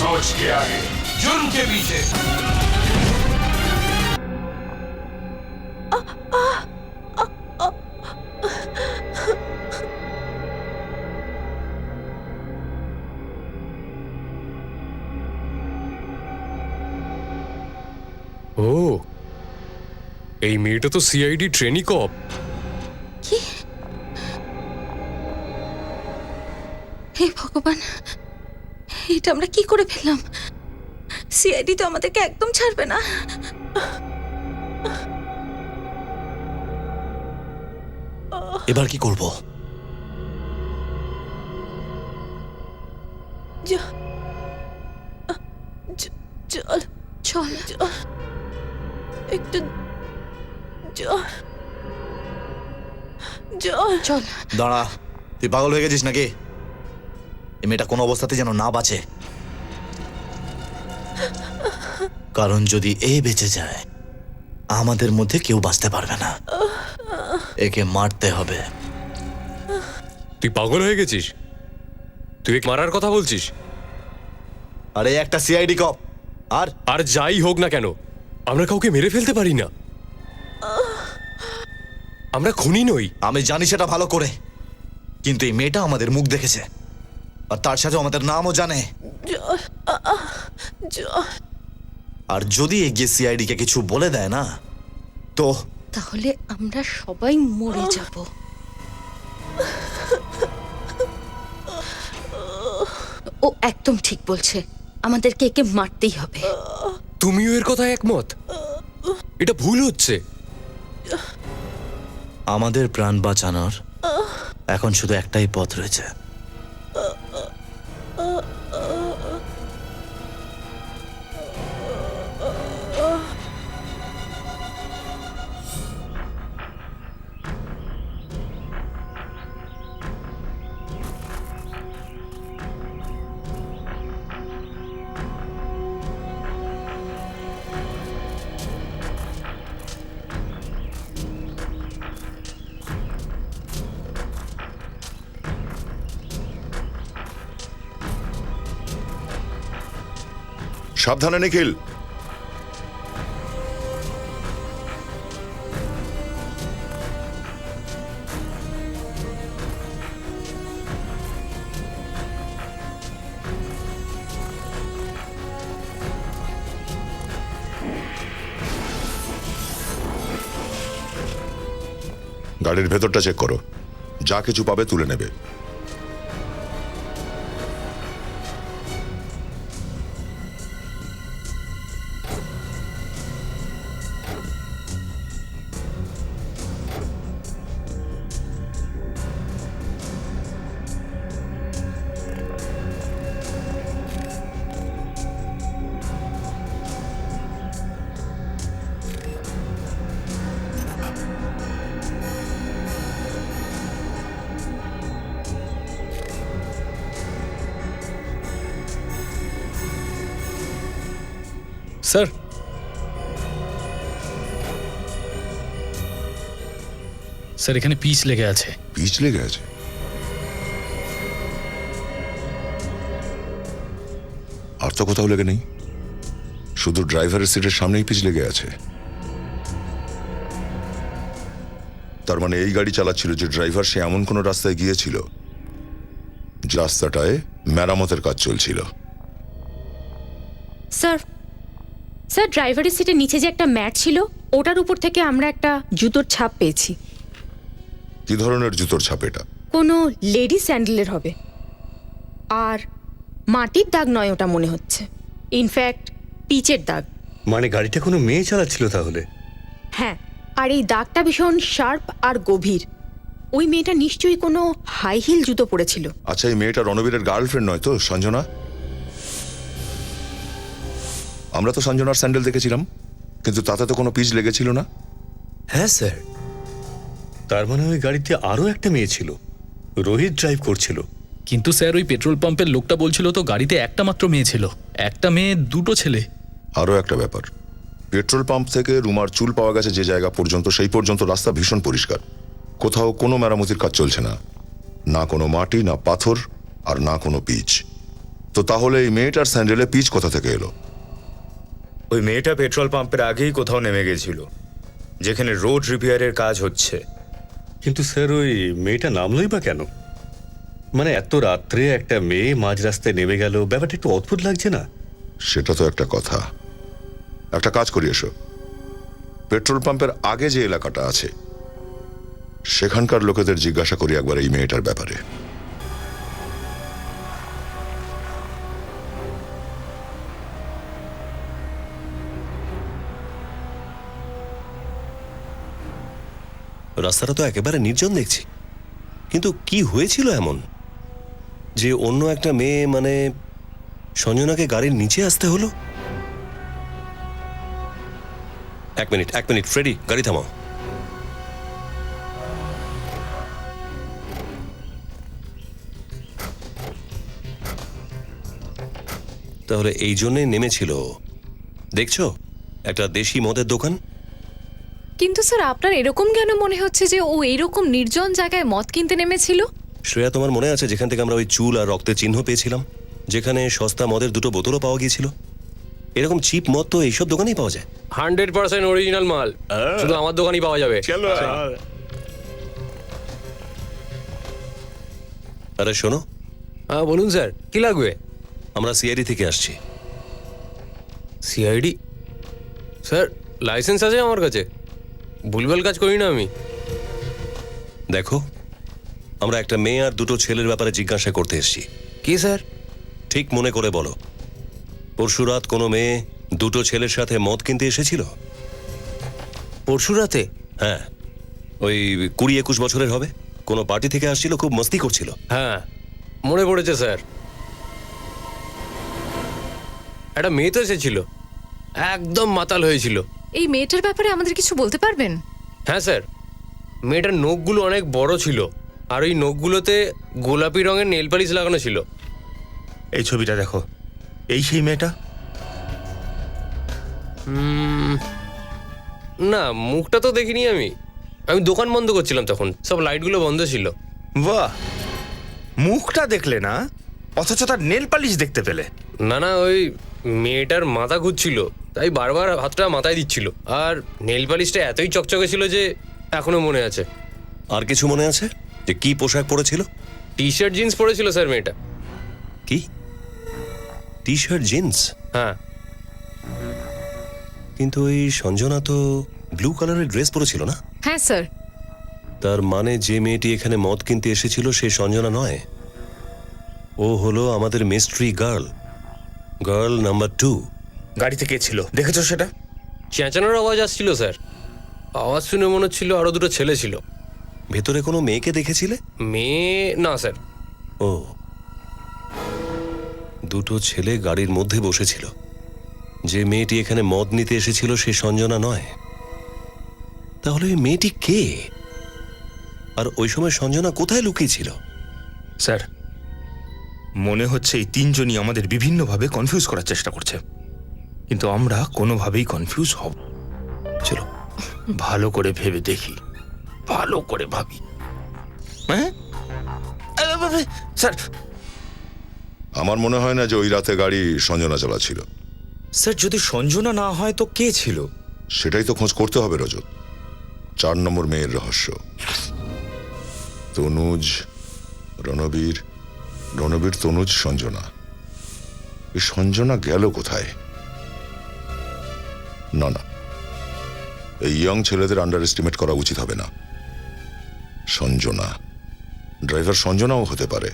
सोच के आगे, जुर्म के पीछे। ও, এই মেয়েটা তো সিআইডি ট্রেনি কপ। কি? হে ভগবান, এটা আমরা কি করে ফেললাম? সিআইডি তো আমাদেরকে একদম ছাড়বে না। এবার কি করব? চল চল চল, একটু চল চল চল। দাঁড়া, তুই পাগল হয়ে গেছিস নাকি? এই মেয়েটা কোনো অবস্থাতে যেন না বাঁচে, কারণ যদি এ বেঁচে যায় আমাদের মধ্যে কেউ বাঁচতে পারবে না। একে মারতে হবে। তুই পাগল হয়ে গেছিস? তুই একে মারার কথা বলছিস? আরে একটা সিআইডি কপ, আর আর যাই হোক না কেন, আমরা কাউকে মেরে ফেলতে পারি না। আমরা খুনি নই। আমি জানি সেটা ভালো করে, কিন্তু এই মেয়েটা আমাদের মুখ দেখেছে, আর তার সাথে আমাদের নামও জানে। আর যদি এগিয়ে সিআইডি কে কিছু বলে দেয় না, তো তাহলে আমরা সবাই মরে যাব। ও একদম ঠিক বলছে, আমাদেরকে একে মারতেই হবে। তুমিও এর কথা একমত? এটা ভুল হচ্ছে। আমাদের প্রাণ বাঁচানোর এখন শুধু একটাই পথ রয়েছে। সাবধানে নিখিল। গাড়ির ভেতরটা চেক করো, যা কিছু পাবে তুলে নেবে। স্যার, স্যার এখানে পিচ লেগে আছে। পিচ লেগে আছে? আর তো কোথাও লেগে নেই, শুধু ড্রাইভারের সিটের সামনেই পিচ লেগে আছে। তার মানে এই গাড়ি চালাচ্ছিল যে ড্রাইভার, সে এমন কোন রাস্তায় গিয়েছিল যে রাস্তাটায় মেরামতের কাজ চলছিল। স্যার, স্যার ড্রাইভারের সিটের নিচে যে একটা ম্যাট ছিল, ওটার উপর থেকে আমরা একটা জুতোর ছাপ পেয়েছি। কি ধরনের জুতোর ছাপ এটা? কোনো লেডি স্যান্ডেলের হবে, আর মাটির দাগ নয় ওটা মনে হচ্ছে, ইনফ্যাক্ট পিচের দাগ। মানে গাড়িটা কোনো মেয়ে চালাচ্ছিল তাহলে? হ্যাঁ, আর এই দাগটা ভীষণ শার্প আর গভীর। ওই মেয়েটা নিশ্চয়ই কোনো হাই হিল জুতো পরেছিল। আচ্ছা, এই মেয়েটা রণবীরের গার্লফ্রেন্ড নয় তো, সঞ্জনা? আমরা তো সঞ্জনার স্যান্ডেল দেখেছিলাম, কিন্তু তাতে তো কোনো পিচ লেগেছিল না। হ্যাঁ স্যার, তার মানে ওই গাড়িতে আরো একটা মেয়ে ছিল, রোহিত ড্রাইভ করছিল। কিন্তু স্যার ওই পেট্রোল পাম্পের লোকটা বলছিল তো গাড়িতে একটা মাত্র মেয়ে ছিল, একটা মেয়ে দুটো ছেলে। আরও একটা ব্যাপার, পেট্রোল পাম্প থেকে রুমার চুল পাওয়া গেছে যে জায়গা পর্যন্ত, সেই পর্যন্ত রাস্তা ভীষণ পরিষ্কার। কোথাও কোনো মেরামতির কাজ চলছে না, না কোনো মাটি, না পাথর, আর না কোনো পিচ। তো তাহলে এই মেয়েটার স্যান্ডেলে পিচ কোথা থেকে এলো? ওই মেয়েটা পেট্রোল পাম্পের আগেই কোথাও নেমে গেছিল, যেখানে রোড রিপেয়ারের কাজ হচ্ছে। কিন্তু স্যার ওই মেয়েটা নামলোই বা কেন? মানে এত রাত্রে একটা মেয়ে মাঝ রাস্তায় নেমে গেল, ব্যাপারটা একটু অদ্ভুত লাগছে না? সেটা তো একটা কথা। একটা কাজ করি, এসো পেট্রোল পাম্পের আগে যে এলাকাটা আছে সেখানকার লোকেদের জিজ্ঞাসা করি একবার এই মেয়েটার ব্যাপারে। রাস্তাটা তো একেবারে নির্জন দেখছি, কিন্তু কি হয়েছিল এমন যে অন্য একটা মেয়ে মানে সঞ্জনাকে গাড়ির নিচে আসতে হলো? এক মিনিট ফ্রেডি, গাড়ি থামাও। তাহলে এই জন্যই নেমেছিল, দেখছো, একটা দেশি মদের দোকান। কিন্তু স্যার আপনার এরকম কেন মনে হচ্ছে যে ও এইরকম নির্জন জায়গায় মদ কিনতে নেমেছিল? শ্রেয়া, তোমার মনে আছে যেখান থেকে আমরা ওই চুল আর রক্তের চিহ্ন পেয়েছিলাম, যেখানে সস্তা মদের দুটো বোতলও পাওয়া গিয়েছিল? এরকম চিপ মদ তো এইসব দোকানেই পাওয়া যায়। 100% অরিজিনাল মাল শুধু আমার দোকানেই পাওয়া যাবে। আরে শোনো। হ্যাঁ বলুন স্যার, কি লাগবে? আমরা সিআইডি থেকে আসছি। সিআইডি? স্যার লাইসেন্স আছে আমার কাছে, ভুলভাল কাজ করি না আমি। দেখো, আমরা একটা মেয়ে আর দুটো ছেলের ব্যাপারে জিজ্ঞাসা করতে এসেছি। কি স্যার? ঠিক মনে করে বলো, পরশু রাত কোনো মেয়ে দুটো ছেলের সাথে মদ কিনতে এসেছিল? পরশু রাতে? হ্যাঁ, ওই 20-21 বছরের হবে, কোনো পার্টি থেকে আসছিল, খুব মস্তি করছিল। হ্যাঁ মনে পড়েছে স্যার, একটা মেয়ে তো এসেছিল, একদম মাতাল হয়েছিল। এই মেয়েটার ব্যাপারে আমাদের কিছু বলতে পারবেন? হ্যাঁ স্যার, মেয়েটার নখগুলো অনেক বড় ছিল, আর ওই নখগুলোতে গোলাপি রঙের নেল পালিশ লাগানো ছিল। এই ছবিটা দেখো, এই সেই মেয়েটা? না, মুখটা তো দেখিনি আমি, দোকান বন্ধ করছিলাম তখন, সব লাইটগুলো বন্ধ ছিল। বাহ, মুখটা দেখলে না, অথচ তার নেল পালিশ দেখতে পেলে? না না, ওই মেয়েটার মাথা ঘুরছিল, তাই বারবার হাতটা মাথায় দিচ্ছিল, আর নেল পালিশটা এতই চকচকে ছিল যে এখনো মনে আছে। আর কিছু মনে আছে যে কি পোশাক পরেছিল? টি শার্ট জিন্স পরেছিল স্যার মেয়েটা। কি টি শার্ট জিন্স? হ্যাঁ। কিন্তু ওই সঞ্জনা তো ব্লু কালারের ড্রেস পরেছিল না? হ্যাঁ স্যার। তার মানে যে মেয়েটি এখানে মদ কিনতে এসেছিল সে সঞ্জনা নয়, ও হলো আমাদের মিস্ট্রি গার্ল নাম্বার 2। গাড়িতে কে ছিল দেখেছো সেটা? চেঁচানোর আওয়াজ আসছিল স্যার, আওয়াজ শুনে মনে হচ্ছিল আরো দুটো ছেলে ছিল। ভেতরে কোনো মেয়েকে দেখেছিলে? মেয়ে না স্যার। ও, দুটো ছেলে গাড়ির মধ্যে বসেছিল। যে মেয়েটি এখানে মদ নিতে এসেছিল সে সঞ্জনা নয়, তাহলে ওই মেয়েটি কে? আর ওই সময় সঞ্জনা কোথায় লুকিয়ে ছিল? স্যার, মনে হচ্ছে এই তিনজনই আমাদের বিভিন্নভাবে কনফিউজ করার চেষ্টা করছে, কিন্তু আমরা কোনোভাবেই কনফিউজ হব। চলো ভালো করে ভেবে দেখি, ভালো করে ভাবি। হ্যাঁ স্যার, আমার মনে হয় না যে ওই রাতে গাড়ি সঞ্জনা চালাচ্ছিল। স্যার যদি সঞ্জনা না হয় তো কে ছিল? সেটাই তো খোঁজ করতে হবে রজত। 4 নম্বর মেয়ের রহস্য। তনুজ, রণবীর, তনুজ, সঞ্জনা। এই সঞ্জনা গেল কোথায়? না না, এই ইয়ং ছেলেদের আন্ডার এস্টিমেট করা উচিত হবে না। সঞ্জনা, ড্রাইভার সঞ্জনাও হতে পারে।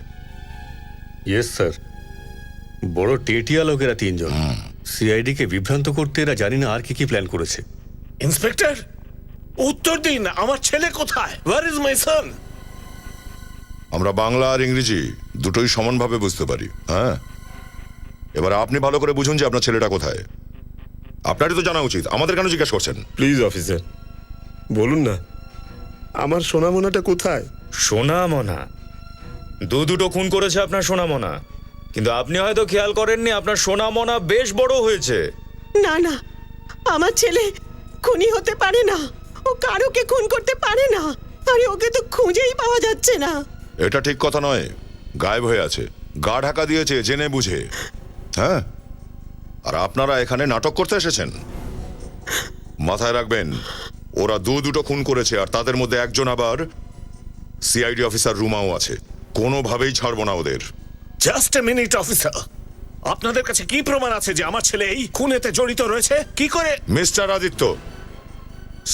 ইয়েস স্যার, বড় টেটিয়া লোকেরা তিনজন। সিআইডি কে বিভ্রান্ত করতে এরা জানি না আর কি কি প্ল্যান করেছে। ইন্সপেক্টর, উত্তর দিন, আমার ছেলে কোথায়? ওয়্যার ইজ মাই সন? আমরা বাংলা আর ইংরেজি দুটোই সমানভাবে বুঝতে পারি। হ্যাঁ, এবার আপনি ভালো করে বুঝুন যে আপনার ছেলেটা কোথায়। আপনারই তো জানা উচিত, আমাদের কেন জিজ্ঞাসা করছেন? প্লিজ অফিসার, বলুন না, আমার সোনামোনাটা কোথায়? সোনা মনা দুটো খুন করেছে আপনার সোনা মনা, কিন্তু আপনি হয়তো খেয়াল করেননি আপনার সোনা মনা বেশ বড় হয়েছে। না না, আমার ছেলে খুনি হতে পারে না, ও কারোকে খুন করতে পারে না। আরে ওকে তো খুঁজেই পাওয়া যাচ্ছে না। এটা ঠিক কথা নয়, গায়েব হয়ে আছে, গা ঢাকা দিয়েছে জেনে বুঝে। হ্যাঁ, আর আপনারা এখানে নাটক করতে এসেছেন। মাথায় রাখবেন, ওরা দুটো খুন করেছে, আর তাদের মধ্যে একজন আবার সিআইডি অফিসার রুমাও আছে। কোনোভাবেই ছাড়বো না ওদের। জাস্ট এ মিনিট অফিসার, আপনাদের কাছে কি প্রমাণ আছে যে আমার ছেলে এই খুনেতে জড়িত রয়েছে? কি করে? মিস্টার আদিত্য,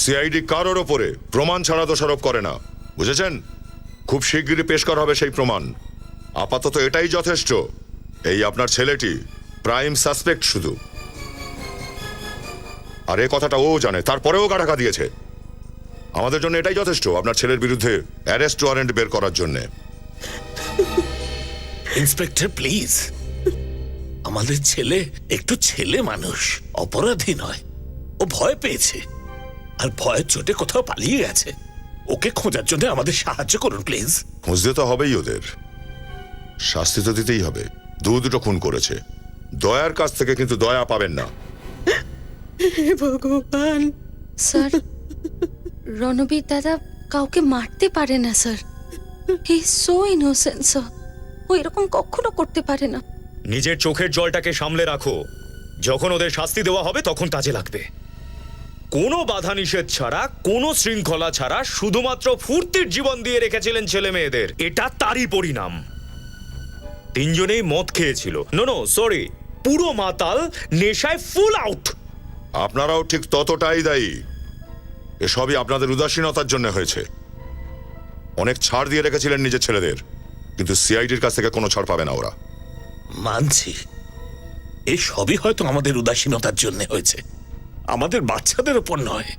সিআইডি কারোর ওপরে প্রমাণ ছাড়া দোষারোপ করে না, বুঝেছেন? খুব শিগগিরই পেশ করা হবে সেই প্রমাণ। আপাতত এটাই যথেষ্ট, এই আপনার ছেলেটি প্রাইম সাসপেক্ট শুধু। আর এই কথাটা ও জানে, তারপরেও গা ঢাকা দিয়েছে। আমাদের জন্য এটাই যথেষ্ট আপনার ছেলের বিরুদ্ধে অ্যারেস্ট ওয়ারেন্ট বের করার জন্যে। ইন্সপেক্টর প্লিজ, আমাদের ছেলে একটু ছেলে মানুষ, অপরাধী নয়। ও ভয় পেয়েছে, আর ভয়ের চোটে কোথাও পালিয়ে গেছে। ওকে খোঁজার জন্য আমাদের সাহায্য করুন প্লিজ। খুঁজতে তো হবেই, ওদের শাস্তি তো দিতেই হবে। দুটো খুন করেছে, দয়ার কাছ থেকে কিন্তু দয়া পাবেন না। হে ভগবান। স্যার, রণবীর দাদা কাউকে মারতে পারে না sir. He so innocent sir, ও এরকম কখনো করতে পারে না। নিজের চোখের জলটাকে সামলে রাখো, যখন ওদের শাস্তি দেওয়া হবে তখন কাজে লাগবে। কোনো বাধা নিষেধ ছাড়া, কোনো শৃঙ্খলা ছাড়া শুধুমাত্র ফুর্তির জীবন দিয়ে রেখেছিলেন ছেলে মেয়েদের, এটা তারই পরিণাম। তিনজনেই মদ খেয়েছিল, নো সরি, পুরো মাতাল, নেশায় ফুল আউট। আপনারাও ঠিক ততটাই দায়ী। এসবই আপনাদের উদাসীনতার জন্য হয়েছে। অনেক ছাড় দিয়ে রেখেছিলেন নিজের ছেলেদের, কিন্তু সিআইডির কাছ থেকে কোনো ছাড় পাবে না ওরা। মানছি, এই সবই হয়তো আমাদের উদাসীনতার জন্য হয়েছে। আমাদের বাচ্চাদের ওপর নয়,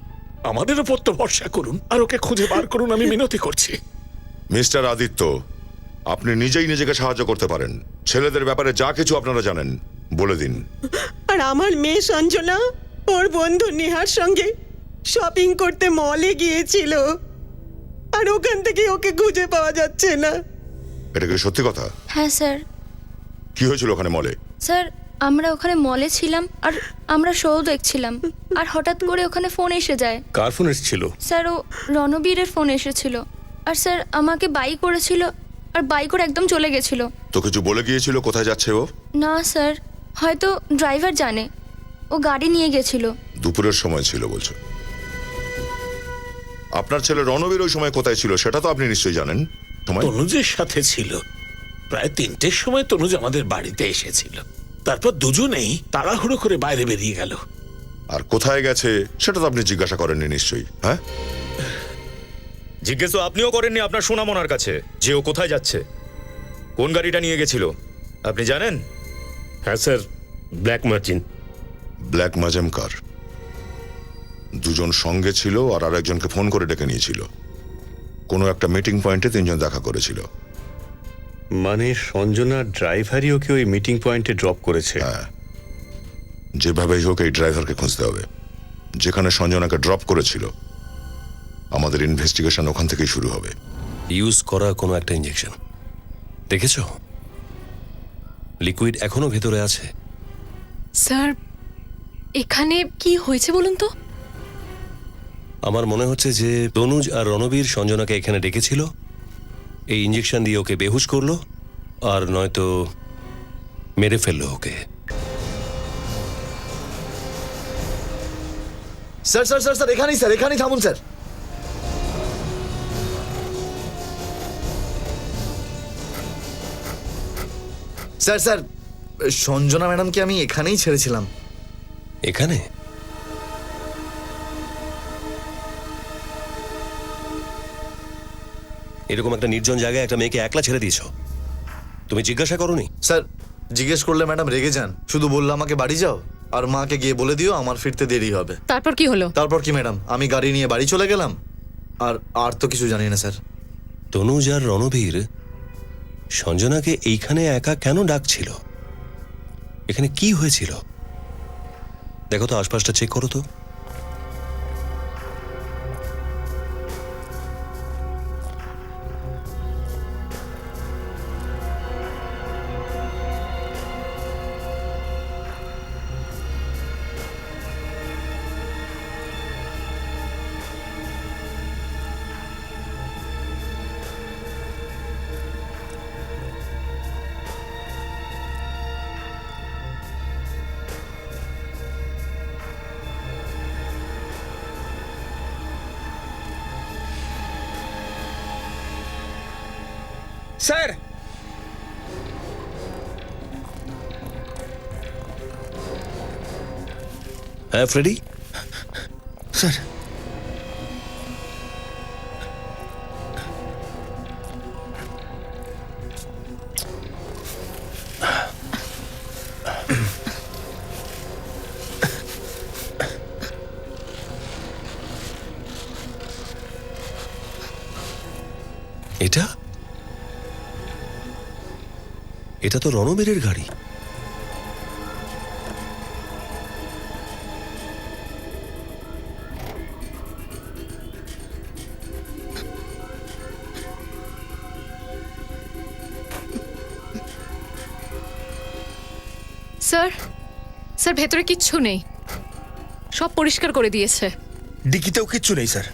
আমাদের ওপর তো ভরসা করুন, আর ওকে খুঁজে বার করুন, আমি মিনতি করছি। মিস্টার আদিত্য, আপনি নিজেই নিজেকে সাহায্য করতে পারেন। ছেলেদের ব্যাপারে যা কিছু আপনারা জানেন বলে দিন। আর আমার মেয়ে সঞ্জনা ওর বন্ধু নেহার সঙ্গে শপিং করতে মলে গিয়েছিল, আর ওখান থেকে ওকে খুঁজে পাওয়া যাচ্ছে না। এটা কি সত্যি কথা? হ্যাঁ স্যার। কি হয়েছিল ওখানে মলে? স্যার, আমরা ওখানে মলে ছিলাম, আর আমরা শো দেখছিলাম, আর হঠাৎ করে ওখানে ফোন এসে যায়। কার ফোন এসেছিল? স্যার, ও রণবীরের ফোন এসেছিল, আর স্যার আমাকে বাই করেছিল, আর বাই করে একদম চলে গেছিল। তো কিছু বলে গিয়েছিল কোথায় যাচ্ছে ও? না স্যার, হয়তো ড্রাইভার জানে, ও গাড়ি নিয়ে গেছিল। দুপুরের সময় ছিল বলছো? আপনার ছেলে রণবীর ওই সময় কোথায় ছিল সেটা তো আপনি নিশ্চয়ই জানেন। তনুজের সাথে ছিল। প্রায় 3টের সময় তনুজ আমাদের বাড়িতে এসেছিল, তারপর দুজনেই তাড়াহুড়ো করে বাইরে বেরিয়ে গেল। আর কোথায় গেছে সেটা তো আপনি জিজ্ঞাসা করেননি নিশ্চয়ই? হ্যাঁ, জিজ্ঞেস আপনিও করেননি আপনার সোনামনার কাছে যে ও কোথায় যাচ্ছে, কোন গাড়িটা নিয়ে গেছিল, আপনি জানেন? হ্যাঁ স্যার, ব্ল্যাক মার্জিন। ব্ল্যাক মাজেম কার? দুজন সঙ্গে ছিল, আর আরেকজনকে ফোন করে ডেকে নিয়েছিল। কোনো একটা মিটিং পয়েন্টে তিনজন দেখা করেছিল। মানে সঞ্জনা ড্রাইভারই ওকে ওই মিটিং পয়েন্টে ড্রপ করেছে? হ্যাঁ, যেভাবেই হোক এই ড্রাইভারকে খুঁজতে হবে। যেখানে সঞ্জনাকে ড্রপ করেছিল, আমাদের ইনভেস্টিগেশন ওখান থেকেই শুরু হবে। ইউজ করা কোনো একটা ইঞ্জেকশন দেখেছো? লিকুইড এখনো ভেতরে আছে। স্যার, এখানে কি হয়েছে বলুন তো? আমার মনে হচ্ছে যে তনুজ আর রণবীর সঞ্জনাকে এখানে ডেকেছিল, এই ইঞ্জেকশন দিয়ে ওকে বেহুশ করলো, আর নয়তো মেরে ফেললো ওকে। স্যার স্যার স্যার স্যার এখানেই, স্যার এখানেই থামুন স্যার। স্যার স্যার, সঞ্জনা ম্যাডামকে আমি এখানেই ছেড়েছিলাম। এখানে? এরকম একটা নির্জন জায়গায় একটা মেয়েকে একলা ছেড়ে দিয়েছো, তুমি জিজ্ঞাসা করোনি? স্যার, জিজ্ঞেস করলে ম্যাডাম রেগে যান। শুধু বললো আমাকে বাড়ি যাও, আর মাকে গিয়ে বলে দিও আমার ফিরতে দেরি হবে। তারপর কি হলো? তারপর কি ম্যাডাম, আমি গাড়ি নিয়ে বাড়ি চলে গেলাম। আর তো কিছু জানি না স্যার। তনুজ আর রণবীর সঞ্জনাকে এইখানে একা কেন ডাকছিল? এখানে কি হয়েছিল? দেখো তো, আশপাশটা চেক করো তো। স্যার হ্যাঁ ফ্রেডি, স্যার এটা এটা তো রণবীরের গাড়ি। স্যার স্যার ভেতরে কিচ্ছু নেই, সব পরিষ্কার করে দিয়েছে। ডিকিতেও কিচ্ছু নেই স্যার।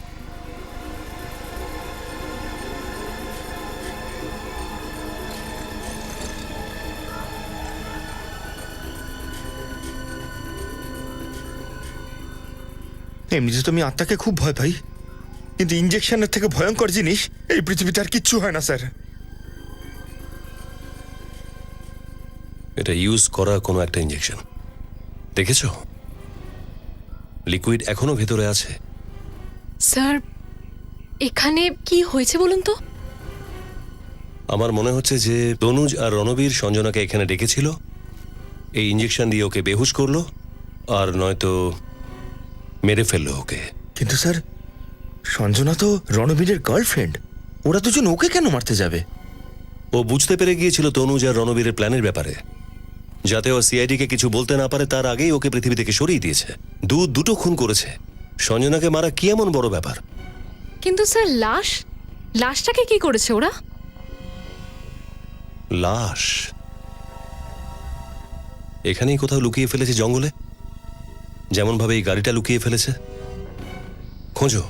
এমনিতে তো আমি আত্মাকে খুব ভয় পাই, কিন্তু ইঞ্জেকশনের থেকে ভয়ঙ্কর জিনিস এই পৃথিবীতে আর কিচ্ছু হয় না স্যার। এটা ইউজ করা কোনো একটা ইঞ্জেকশন, দেখেছো? লিকুইড এখনো ভেতরে আছে। স্যার এখানে কি হয়েছে বলুন তো? আমার মনে হচ্ছে যে তনুজ আর রণবীর সঞ্জনাকে এখানে ডেকেছিল, এই ইঞ্জেকশন দিয়ে ওকে বেহুশ করলো, আর নয়তো মেরে ফেললো ওকে। কিন্তু স্যার সঞ্জনা তো রণবীরের গার্লফ্রেন্ড, ওরা দুজন ওকে কেন মারতে যাবে? ও বুঝতে পেরে গিয়েছিল তনুজ আর রণবীরের প্ল্যানের ব্যাপারে, যাতে ও সিআইডিকে কিছু বলতে না পারে তার আগেই ওকে পৃথিবী থেকে সরিয়ে দিয়েছে। দুটো খুন করেছে, সঞ্জনাকে মারা কি এমন বড় ব্যাপার? কিন্তু স্যার লাশটাকে কি করেছে ওরা? লাশ এখানেই কোথাও লুকিয়ে ফেলেছে, জঙ্গলে, যেমন ভাবে এই গাড়িটা লুকিয়ে ফেলেছে। খোঁজো।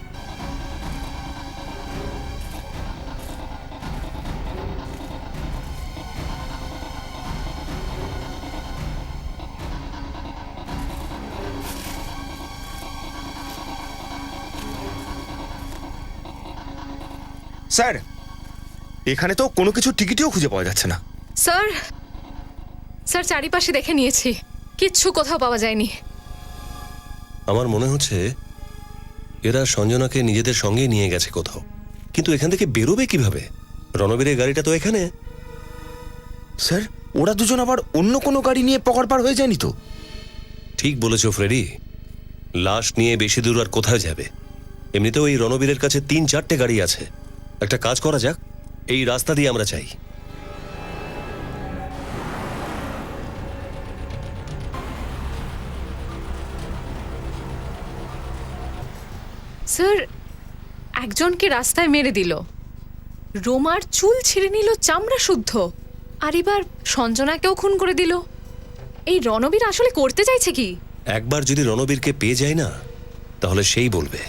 স্যার এখানে তো কোনো কিছু টিকিটিও খুঁজে পাওয়া যাচ্ছে না। স্যার স্যার চারিপাশে দেখে নিয়েছি, কিচ্ছু কোথাও পাওয়া যায়নি। আমার মনে হচ্ছে এরা সঞ্জনাকে নিজেদের সঙ্গে নিয়ে গেছে কোথাও, কিন্তু এখান থেকে বেরোবে কিভাবে? রণবীরের গাড়িটা তো এখানে। স্যার ওরা দুজন আবার অন্য কোনো গাড়ি নিয়ে পকড় পার হয়ে যায়নি তো? ঠিক বলেছো ফ্রেডি, লাশ নিয়ে বেশি দূর আর কোথায় যাবে? এমনিতেও এই রণবীরের কাছে 3-4টে গাড়ি আছে। একটা কাজ করা যাক, এই রাস্তা দিয়ে আমরা চাই। স্যার একজনকে রাস্তায় মেরে দিল, রোমার চুল ছিঁড়ে নিল চামড়া শুদ্ধ, আর এবার সঞ্জনাকেও খুন করে দিল। এই রণবীর আসলে করতে চাইছে কি? একবার যদি রণবীরকে পেয়ে যায় না, তাহলে সেই বলবে।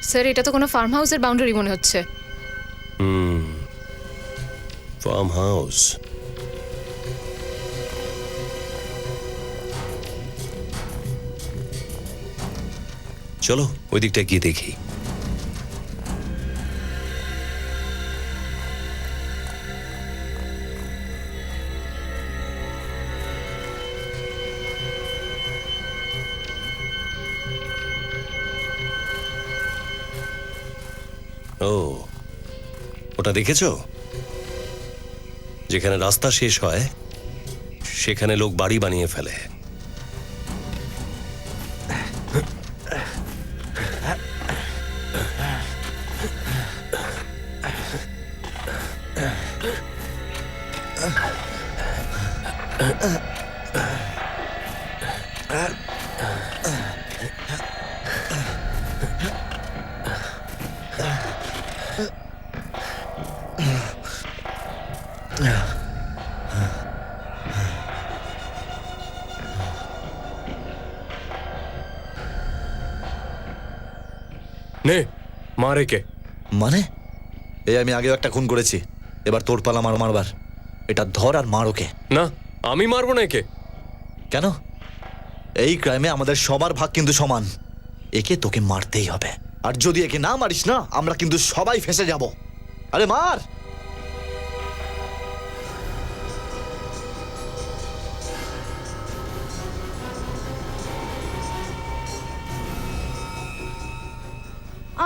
স্যার এটা তো কোনো ফার্ম হাউসের বাউন্ডারি মনে হচ্ছে। Farm house. চলো ওই দিকটা গিয়ে দেখি। ও, ওটা দেখেছো? যেখানে রাস্তা শেষ হয় সেখানে লোক বাড়ি বানিয়ে ফেলে। নে মারে কে? মানে এই আমি আগেও একটা খুন করেছি, এবার তোর পালা মারবার। এটা ধর আর মার ওকে। না, আমি মারবো না একে। কেন? এই ক্রাইমে আমাদের সবার ভাগ কিন্তু সমান। একে তোকে মারতেই হবে, আর যদি একে না মারিস না আমরা কিন্তু সবাই ফেঁসে যাব। আরে মার!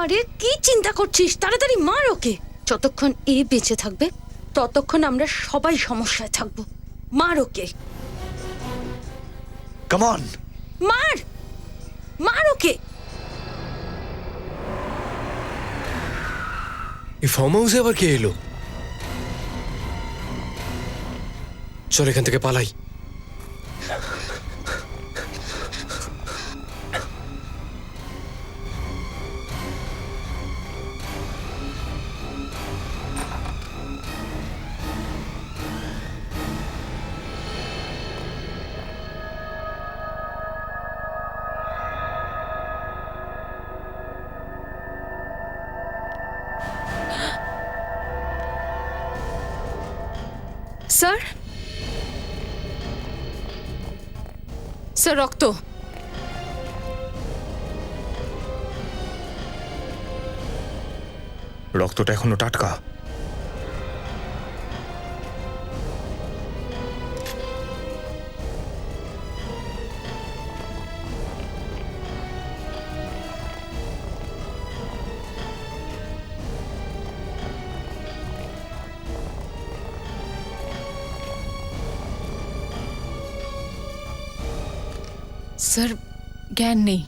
আরে কি চিন্তা করছিস, তাড়াতাড়ি মার ওকে। যতক্ষণ এ বেঁচে থাকবে ততক্ষণ আমরা সবাই সমস্যায় থাকবো। মার ওকে, কাম অন, মার মার ওকে। এই ফার্ম হাউসে আবার কে এলো? চল এখান থেকে পালাই। স্যার, স্যার রক্ত। রক্তটা এখনো টাটকা। স্যার জ্ঞান নেই।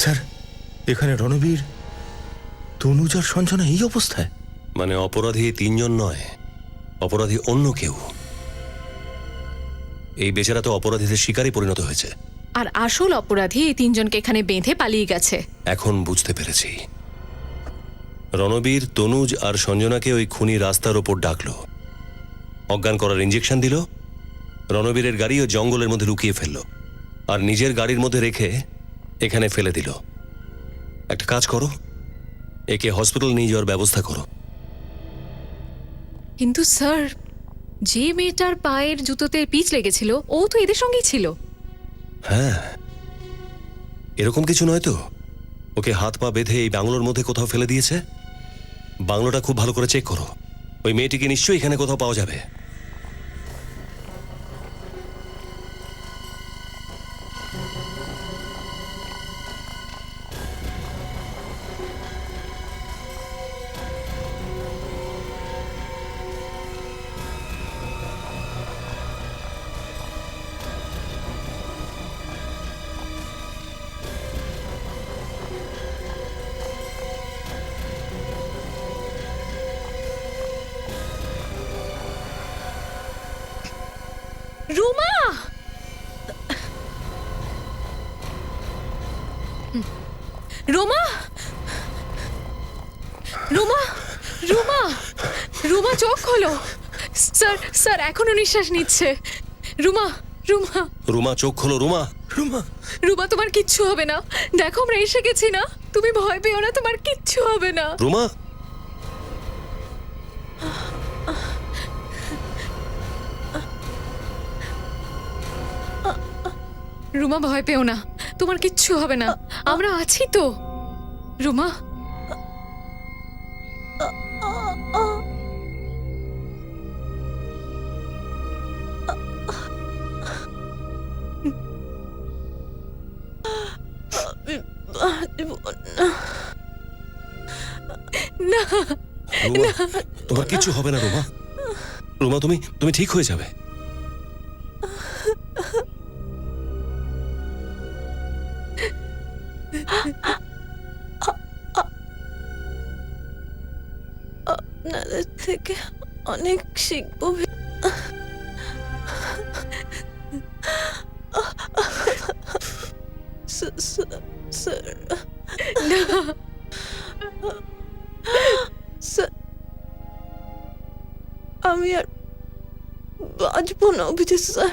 স্যার, এখানে রণবীর, তনুজ আর সঞ্জনা এই অবস্থায়? মানে অপরাধী এই তিনজন নয়, অপরাধী অন্য কেউ। এই বেচারা তো অপরাধীদের শিকারই পরিণত হয়েছে। আর আসল অপরাধী এই তিনজনকে এখানে বেঁধে পালিয়ে গেছে। এখন বুঝতে পেরেছি। রণবীর, তনুজ আর সঞ্জনাকে ওই খুনি রাস্তার ওপর ডাকলো, অজ্ঞান করার ইঞ্জেকশন দিল, রণবীরের গাড়ি ও জঙ্গলের মধ্যে লুকিয়ে ফেললো, আর নিজের গাড়ির মধ্যে রেখে এখানে ফেলে দিল। একটা কাজ করো, একে হসপিটাল নিয়ে যাওয়ার ব্যবস্থা করো। কিন্তু স্যার, যে মেয়েটার পায়ের জুতোতে পিচ লেগেছিল ও তো এদের সঙ্গেই ছিল। হ্যাঁ, এরকম কিছু নয় তো? ওকে হাত পা বেঁধে এই বাংলোর মধ্যে কোথাও ফেলে দিয়েছে। বাংলোটা খুব ভালো করে চেক করো, ওই মেয়েটিকে নিশ্চয়ই এখানে কোথাও পাওয়া যাবে। রুমা! রুমা! রুমা! রুমা! রুমা চোখ খোলো। স্যার, স্যার এখনো নিঃশ্বাস নিচ্ছে। রুমা! রুমা! রুমা চোখ খোলো, রুমা! রুমা! রুমা, তোমার কিচ্ছু হবে না। দেখো আমরা এসে গেছি না, তুমি ভয় পেও না, তোমার কিচ্ছু হবে না। রুমা! রুমা ভয় পেও না, তোমার কিচ্ছু হবে না, আমরা আছি তো। রুমা! না, রুমা, তোমার কিছু হবে না রুমা। রুমা, তুমি ঠিক হয়ে যাবে। অনেক শিখবো। আমি আর বাঁচবো না অভিজিৎ স্যার।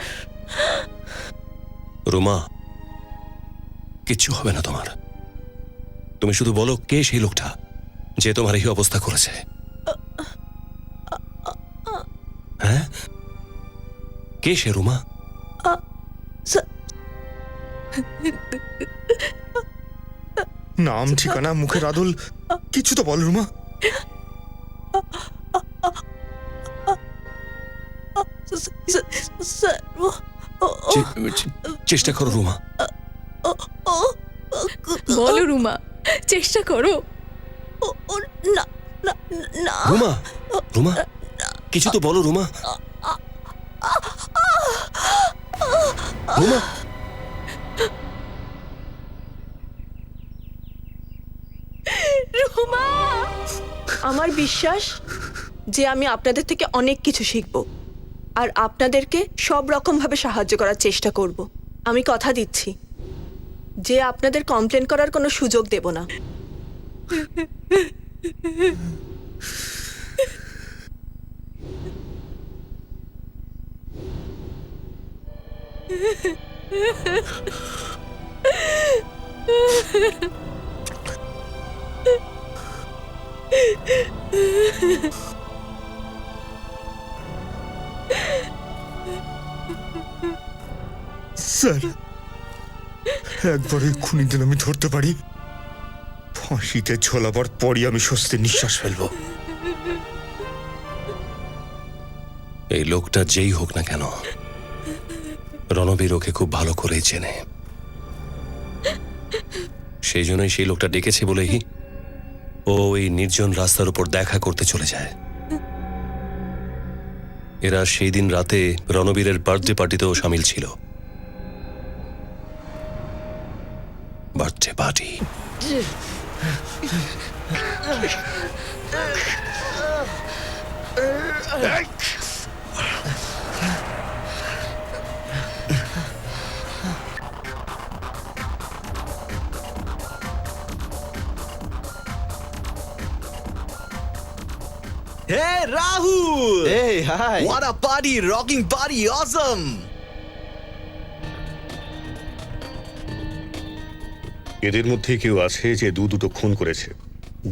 রুমা, কিচ্ছু হবে না তোমার। তুমি শুধু বলো কে সেই লোকটা যে তোমার এই অবস্থা করেছে। হ্যাঁ, কে সে রুমা? নাম, ঠিকানা, মুখের আদল কিছু তো বল রুমা। চেষ্টা করো রুমা। বলো রুমা, চেষ্টা করো। রুমা, রুমা, কিছু তো বলো রুমা। রুমা, রুমা, আমার বিশ্বাস যে আমি আপনাদের থেকে অনেক কিছু শিখব আর আপনাদেরকে সব রকম ভাবে সাহায্য করার চেষ্টা করব। আমি কথা দিচ্ছি যে আপনাদের কমপ্লেন করার কোনো সুযোগ দেব না। স্যার, একবার ওই খুনিদের আমি ধরতে পারি, ফাঁসিতে ঝোলাবার পরই আমি স্বস্তির নিঃশ্বাস ফেলবো। এই লোকটা যেই হোক না কেন, রণবীর ওকে খুব ভালো করেই চেনে। সেই জন্যই সেই লোকটা ডেকেছে বলেই ও এই নির্জন রাস্তার উপর দেখা করতে চলে যায়। এরা সেই দিন রাতে রণবীরের বার্থডে পার্টিতেও সামিল ছিল। Birthday party. Hey Rahul! Hey, hi! What a party! Rocking party! Awesome! এদের মধ্যে কেউ আছে যে দুটো খুন করেছে।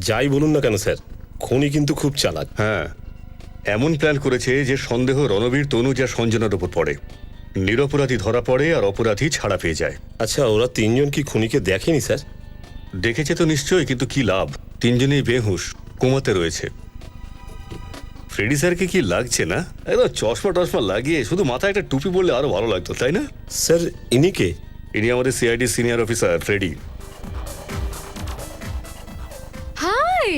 যাই বলুন না কেন স্যার, খুনি কিন্তু খুব চালাক। হ্যাঁ, এমন প্ল্যান করেছে যে সন্দেহ রণবীর, তনুজ আর সঞ্জনার উপর পড়ে। নিরপরাধী ধরা পড়ে আর অপরাধী ছাড়া পেয়ে যায়। আচ্ছা, ওরা তিনজন কি খুনিকে দেখেনি স্যার? দেখেছে তো নিশ্চয়ই, কিন্তু কি লাভ? তিনজনেই বেহুশ, কোমাতে রয়েছে। ফ্রেডি স্যারকে কি লাগছে না? একদম চশমা টশমা লাগিয়ে শুধু মাথায় একটা টুপি বললে আরো ভালো লাগতো, তাই না? স্যার, ইনি কে? ইনি আমাদের CID senior officer Freddy. Hi,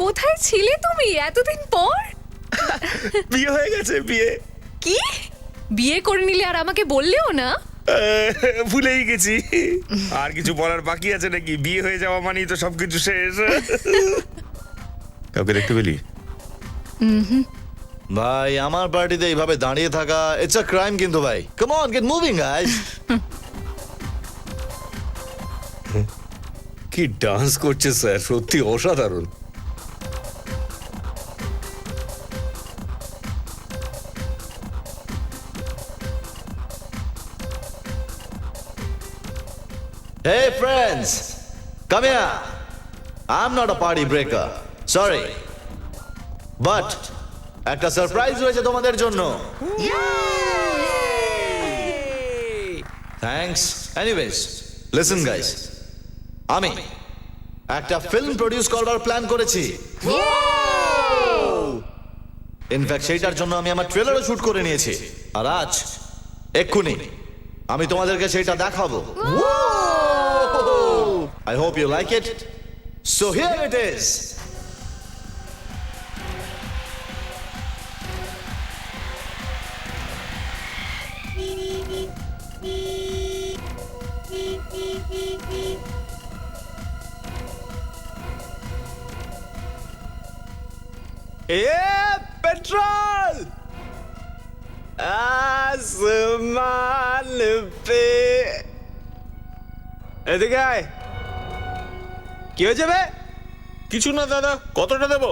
কোথায় ছিলে তুমি এতদিন পর? বিয়ে হয়ে গেছে, বিয়ে। কি বিয়ে করে নিলে আর আমাকে বললেও না? ভুলেই গেছি। আর কিছু বলার বাকি আছে নাকি? বিয়ে হয়ে যাওয়া মানেই তো সবকিছু শেষ। কাউকে দেখতে পেলি? ভাই, আমার পার্টিতে এইভাবে দাঁড়িয়ে থাকা ইটস আ ক্রাইম কিন্তু ভাই। Come on, get moving guys. কি ডান্স করছে স্যার, সত্যি অসাধারণ। Hey friends, come here. I'm not a party breaker. Sorry. But একটা সারপ্রাইজ রয়েছে তোমাদের জন্য। Thanks. Anyways, listen guys. আমি একটা ফিল্ম প্রডিউস করবার প্ল্যান করেছি। ইনফ্যাক্ট সেইটার জন্য আমি আমার ট্রেলারও শুট করে নিয়েছি। আর আজ এক্ষুনি আমি তোমাদেরকে সেটা দেখাবো। I hope you like it. So here it is. Petrol আসমান পে এদিকে আয় কি হয়েছে বে কিছু না দাদা, কতটা দেবো?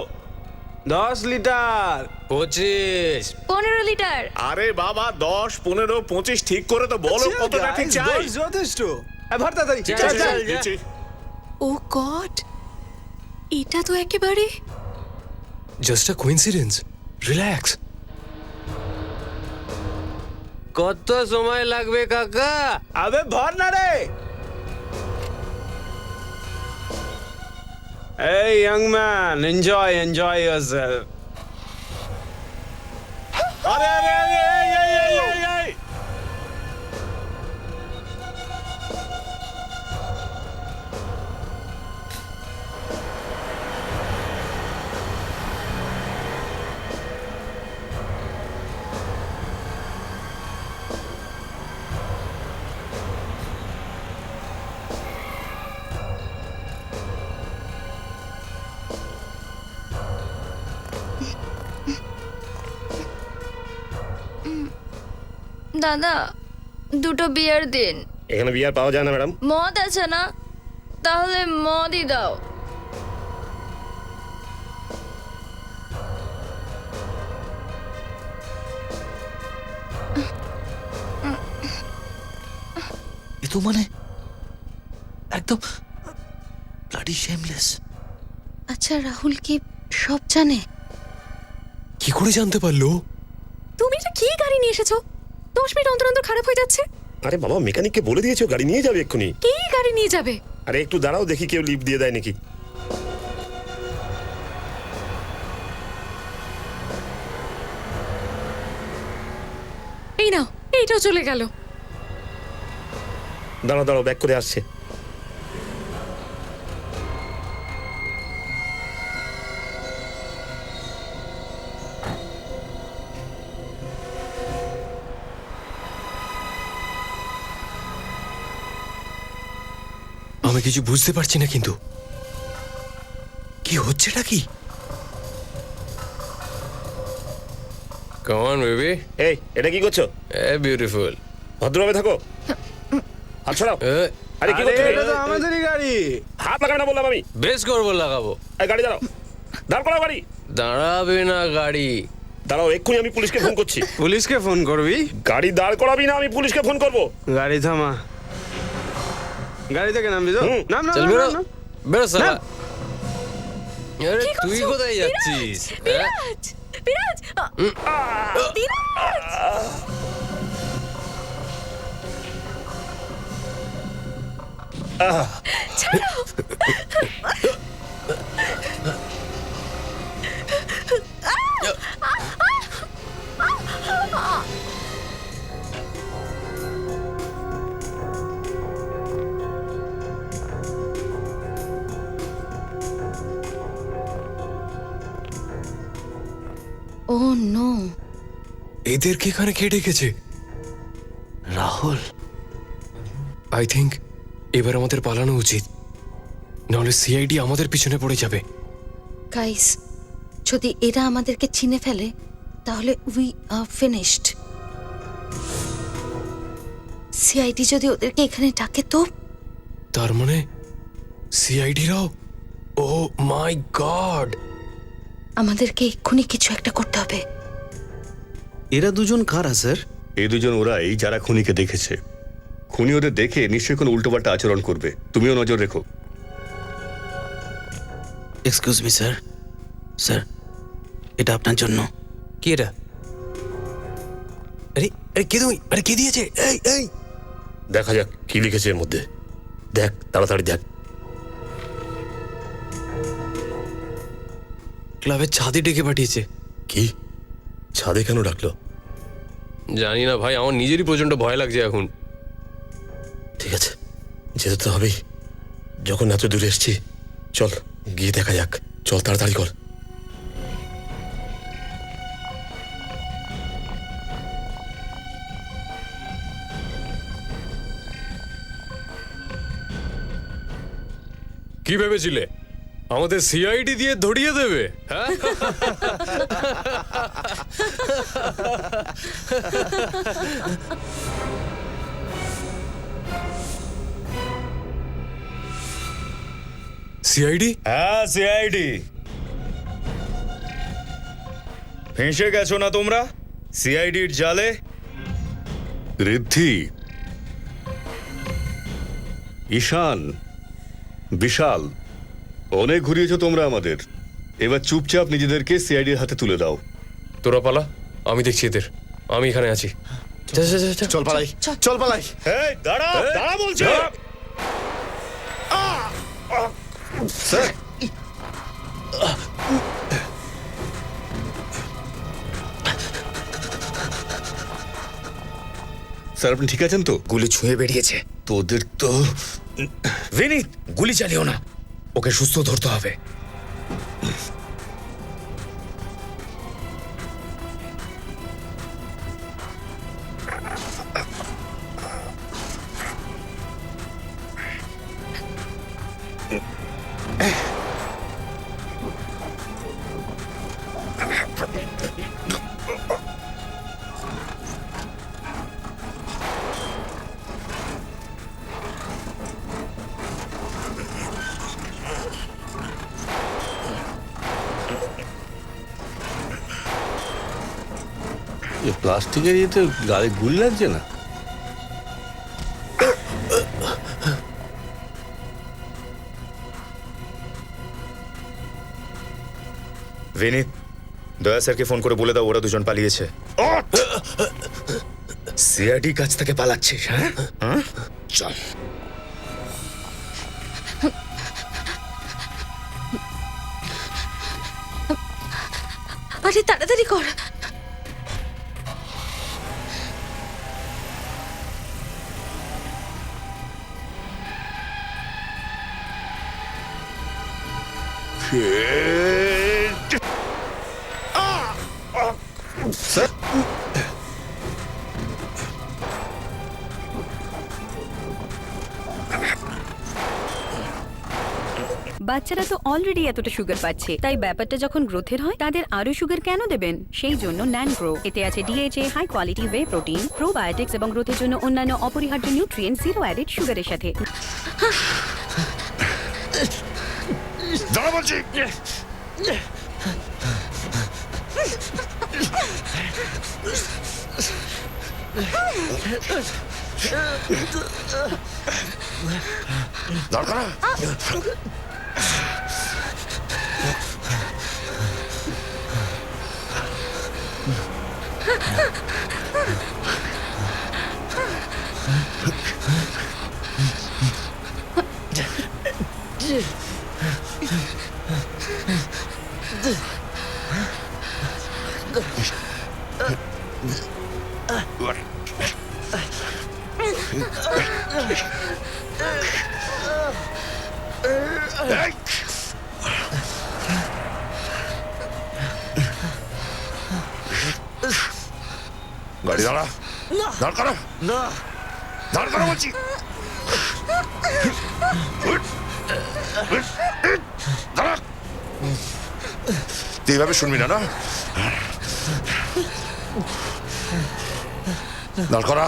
10 লিটার 25 15 লিটার। আরে বাবা, 10, 15, 25 ঠিক করে তো বলো আচ্ছা, কতটা ঠিক guys, চাই। 10 যথেষ্ট ভর তাড়াতাড়ি চল, চল, চল, চল। যা। দিচ্ছি। ও গড, এটা তো একেবারে জাস্ট আ কোইন্সিডেন্স, রিল্যাক্স। কত সময় লাগবে কাকা? আবে ভর না রে এই ইয়াং ম্যান এনজয় yourself আরে আরে আরে এই, এই, এই, এই, এই। দাদা, দুটো বিয়ার দিন। এখানে বিয়ার পাওয়া যায় না ম্যাডাম। মদ আছে না? তাহলে মদই দাও। এ তো মানে একদম ব্লাডি শেমলেস। আচ্ছা, রাহুল কি সব জানে? কি করে জানতে পারলো? তুমি এটা কি গাড়ি নিয়ে এসেছো? 10 মিনিট অন্তর অন্তর খারাপ হয়ে যাচ্ছে। আরে বাবা, মেকানিককে বলে দিয়েছো গাড়ি নিয়ে যাবে এক্ষুনি। কি গাড়ি নিয়ে যাবে? আরে একটু দাঁড়াও, দেখি কেউ লিফট দিয়ে দেয় নাকি। এই নাও, এইটাও চলে গেল। দাঁড়াও দাঁড়াও, ব্যাক করে আসছে। আমি কিছু বুঝতে পারছি না, কিন্তু কি হচ্ছেটা কি? Come on baby. এই, এটা কি করছো? বিউটিফুল। ভদ্রভাবে থাকো। হাত ছড়াও। আরে কি আরে করছো? এটা তো আমাদেরই গাড়ি। হাত লাগাবে না বললাম আমি। বেশ করবো, লাগাবো। এই গাড়ি দাঁড়াও, দাঁড় করাও গাড়ি। দাঁড়াবে না গাড়ি। দাঁড়াও, এক্ষুনি আমি পুলিশকে ফোন করছি। পুলিশকে ফোন করবি? গাড়ি দাঁড় করাবি না, আমি পুলিশকে ফোন করবো। গাড়ি থামা। গাড়ি থেকে নামবি তো? নাম নাম চল বেরো, নাম বেরো সালা। নাম। আরে কি তুই করছো? কোথায় যাচ্ছিস? বিরাজ, বিরাজ, বিরাজ। ছাড়ো। ও নো, এদেরকে এখানে কে ডেকেছে? রাহুল, আই থিঙ্ক এবার আমাদের পালানো উচিত, নাহলে সিআইডি আমাদের পিছনে পড়ে যাবে। গাইস, যদি এরা আমাদেরকে চিনে ফেলে তাহলে উই আর ফিনিশড। সিআইডি যদি ওদেরকে এখানে ডাকে তো? তার মানে সিআইডিরাও? ও মাই গড! আমাদেরকে এক্ষুনি কিছু একটা করতে হবে। এরা দুজন কারা স্যার? এই দুজন ওরাই যারা খুনিকে দেখেছে। খুনি ওদের দেখে নিশ্চয়ই কোনো উল্টোপাল্টা আচরণ করবে, তুমিও নজর রেখো। এক্সকিউজ মি স্যার, স্যার এটা আপনার জন্য। কি এটা? আরে আরে কে তুমি? আরে কে দিয়েছে? এই এই দেখা যাক কি লিখেছে এর মধ্যে। দেখ, তাড়াতাড়ি দেখ। ক্লাবের ছাদে ডেকে পাঠিয়েছে। কি? ছাদে কেন ডাকলো? জানি না ভাই, আমার নিজেরই প্রচন্ড ভয় লাগছে এখন। ঠিক আছে, যেতে তো হবেই, যখন এত দূরে এসছি। চল গিয়ে দেখা যাক, চল তাড়াতাড়ি কর। কি ভেবেছিলে আমাদের সিআইডি দিয়ে ধরিয়ে দেবে, হ্যাঁ? সিআইডি? হ্যাঁ, সিআইডি। ফেঁসে গেছো না তোমরা সিআইডির জালে? ঋদ্ধি, ঈশান, বিশাল, অনেক ঘুরিয়েছো তোমরা আমাদের। এবার চুপচাপ নিজেদেরকে সিআইডির হাতে তুলে দাও। তোরা পালা, আমি দেখছি এদের। আমি এখানে আছি। যা, যা, যা, যা। চল পালাই, চল পালাই। এই দাঁড়া, দাঁড়া বলছি। স্যার, স্যার আপনি ঠিক আছেন তো? গুলি ছুঁয়ে বেরিয়েছে। তোদের তো বিনীত, গুলি চালিও না, ওকে সুস্থ ধরতে হবে। প্লাস্টিকের ইয়েতে গায়ে গুলি লাগছে না? বিনীত, দয়া স্যারকে ফোন করে বলে দাও ওরা দুজন পালিয়েছে। সিআইডি কাছ থেকে পালাচ্ছিস, হ্যাঁ? চল। আরে তাড়াতাড়ি কর। বাচ্চারা তো অলরেডি এতটা সুগার পাচ্ছে, তাই ব্যাপারটা যখন গ্রোথের হয় তাদের আরো সুগার কেন দেবেন? সেই জন্য ন্যান গ্রো। এতে আছে DHA, high quality whey protein, probiotics এবং গ্রোথের জন্য অন্যান্য অপরিহার্য নিউট্রিয়েন্ট জিরো অ্যাডেড সুগারের সাথে। দাঁড়া বলছি। দাঁড় করা। গাড়ি দাঁড়া, দাঁড় করা, দাঁড় করা বলছি। দাঁড়া, তুই এইভাবে শুনবি না, না? দাঁড় করা।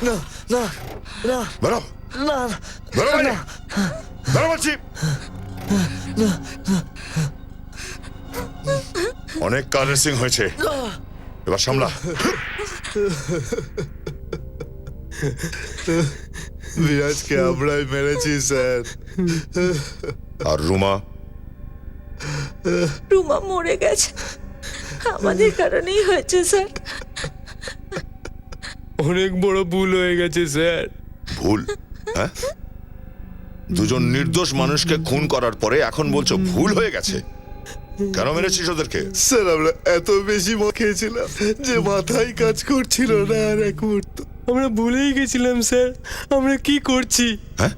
না, না, না, বেরো, না, বেরো বাইরে, বেরো বলছি। অনেক কার রেসিং হয়েছে, এবার সামলা। বিরাজকে আমরাই মেরেছি স্যার। আর রুমা? রুমা মরে গেছে, আমাদের কারণেই হয়েছে স্যার। অনেক বড় ভুল হয়ে গেছে স্যার। ভুল? হ্যাঁ, দুজন নির্দোষ মানুষকে খুন করার পরে এখন বলছো ভুল হয়ে গেছে? কেন মেরেছিস ওদেরকে? স্যার আমরা এত বেশি মদ খেয়েছিলাম যে মাথায় কাজ করছিল না আর এক মুহূর্ত। আমরা ভুলেই গেছিলাম স্যার আমরা কি করছি। হ্যাঁ,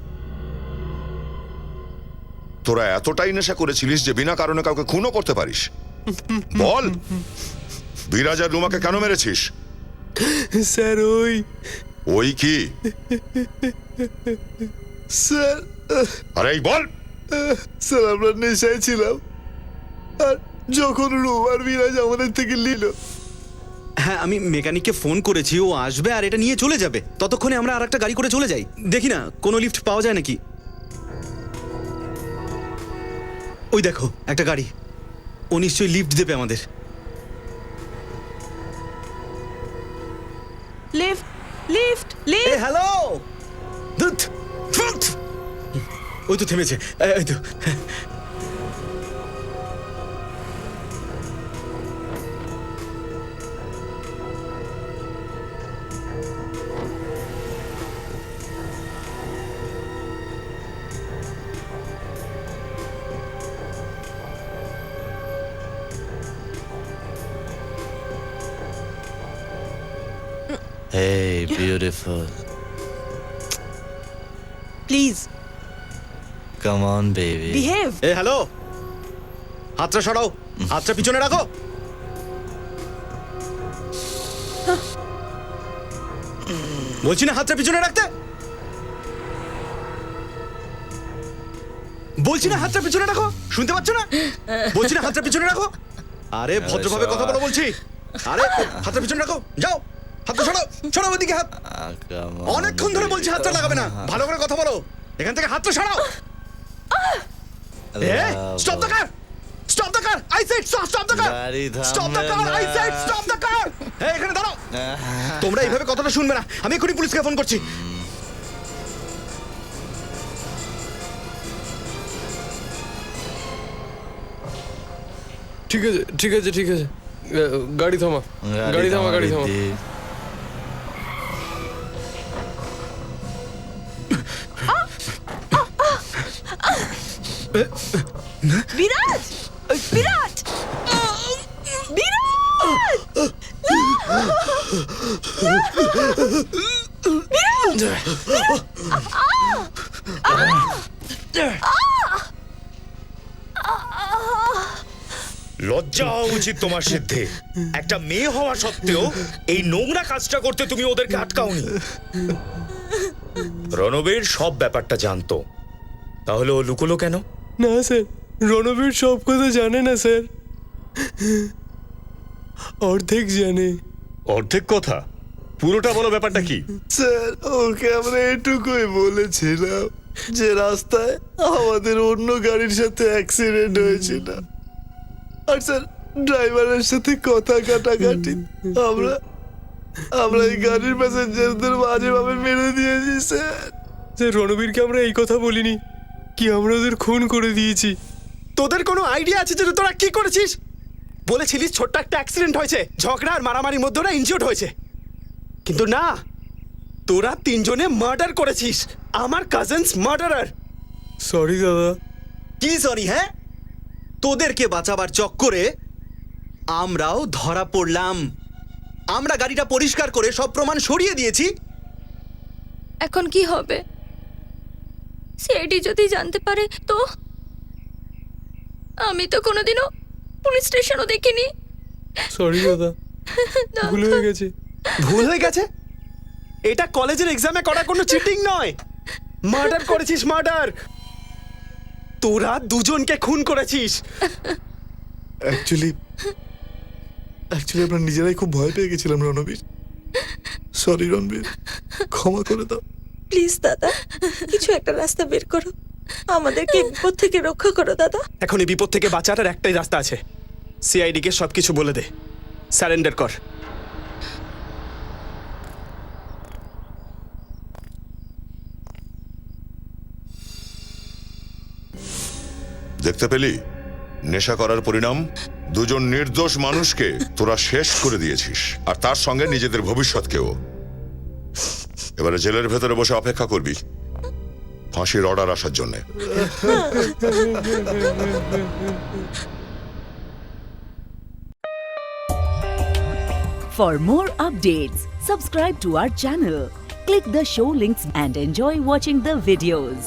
তোরা এতটাই নেশা করেছিলিস যে বিনা কারণে কাউকে খুনও করতে পারিস? বল, বিরাজ আর রুমাকে কেন মেরেছিস? স্যার ওই কি? স্যার, আরে এই বল। স্যার আমরা নেশায় ছিলাম, আর যখন রুম আর বিরাজ আমাদের থেকে নিল। হ্যাঁ, আমি মেকানিককে ফোন করেছি, ও আসবে আর এটা নিয়ে চলে যাবে। ততক্ষণে আমরা আর একটা গাড়ি করে চলে যাই। দেখি না কোনো লিফট পাওয়া যায় নাকি। ওই দেখো একটা গাড়ি, ও নিশ্চয়ই লিফট দেবে আমাদের। Lift lift lift. হ্যালো, ওই তো থেমেছে, এই তো। Hey, beautiful. Please Come on, baby. Behave. A hello, হাতটা সরাও, হাতটা পিছনে রাখো। বলছি না হাতটা পিছনে রাখতে, বলছি না হাতটা পিছনে রাখো, শুনতে পাচ্ছ না? বলছি না হাতটা পিছনে রাখো। আরে ভদ্রভাবে কথা বলো বলছি। আরে হাতটা পিছনে রাখো, যাও, হাতটা সরাও, সরাও ওদিকে হাত। অনেকক্ষণ ধরে বলছি হাতটা লাগাবে না, ভালো করে কথা বলো। এখান থেকে হাতটা সরাও। Stop the car, stop the car, I said stop the car, stop the car, I said stop the car. এই এখানে দাঁড়াও, তোমরা এইভাবে কথাটা শুনবে না, আমি এখনই পুলিশকে ফোন করছি। ঠিক আছে ঠিক আছে ঠিক আছে, গাড়ি থামা, গাড়ি থামা, গাড়ি থামা। বিরাজ বিরাজ বিরাজ লজ্জা হওয়া উচিত তোমার, সিদ্ধে। একটা মেয়ে হওয়া সত্ত্বেও এই নোংরা কাজটা করতে তুমি ওদেরকে আটকাওনি। রণবীর সব ব্যাপারটা জানতো, তাহলে ও লুকোলো কেন? না স্যার, রণবীর সব কথা জানে না স্যার, অর্ধেক জানে। অর্ধেক কথা? পুরোটা বলো, ব্যাপারটা কি? স্যার ওকে আমরা এটুকুই বলেছিলাম যে রাস্তায় আমাদের অন্য গাড়ির সাথে অ্যাক্সিডেন্ট হয়েছিল, আর স্যার ড্রাইভারের সাথে কথা কাটাকাটি আমরা এই গাড়ির প্যাসেঞ্জারদের বাজেভাবে মেরে দিয়েছি স্যার। স্যার রণবীরকে আমরা এই কথা বলিনি কি আমরা ওদের খুন করে দিয়েছি। তোদের কোনো আইডিয়া আছে যে তোরা কি করেছিস? বলেছিলিস ছোট্ট একটা অ্যাক্সিডেন্ট হয়েছে, ঝগড়া আর মারামারির মধ্যে ওরা ইনজিওর্ড হয়েছে, কিন্তু না, তোরা তিনজনে মার্ডার করেছিস। আমার কাজিনস মার্ডারার। সরি দাদা। কি সরি? হ্যাঁ, তোদেরকে বাঁচাবার চক্করে আমরাও ধরা পড়লাম। আমরা গাড়িটা পরিষ্কার করে সব প্রমাণ সরিয়ে দিয়েছি। এখন কি হবে? সিআইডি যদি জানতে পারে তো? আমি তো কোনোদিনও পুলিশ স্টেশনও দেখিনি। সরি দাদা, ভুল হয়ে গেছে। ভুল হয়ে গেছে? এটা কলেজের এক্সামে করা কোনো চিটিং নয়। মার্ডার করেছিস, মার্ডার। তোরা দুজনকে খুন করেছিস। অ্যাকচুয়ালি আমরা নিজেরাই খুব ভয় পেয়ে গেছিলাম রণবীর। সরি রণবীর, ক্ষমা করে দাও প্লিজ দাদা, কিছু একটা রাস্তা বের করো, আমাদেরকে বিপদ থেকে রক্ষা করো দাদা। এখন এই বিপদ থেকে বাঁচার আর একটাই রাস্তা আছে, সিআইডি কে সবকিছু বলে দে, সারেন্ডার কর। দেখতে পেলি নেশা করার পরিণাম? দুজন নির্দোষ মানুষকে তোরা শেষ করে দিয়েছিস, আর তার সঙ্গে নিজেদের ভবিষ্যৎকেও। এবারে জেলের ভেতরে বসে অপেক্ষা করবি ফাঁসির অর্ডার আসার জন্যে। For more updates, subscribe to our channel, click the show links and enjoy watching the videos.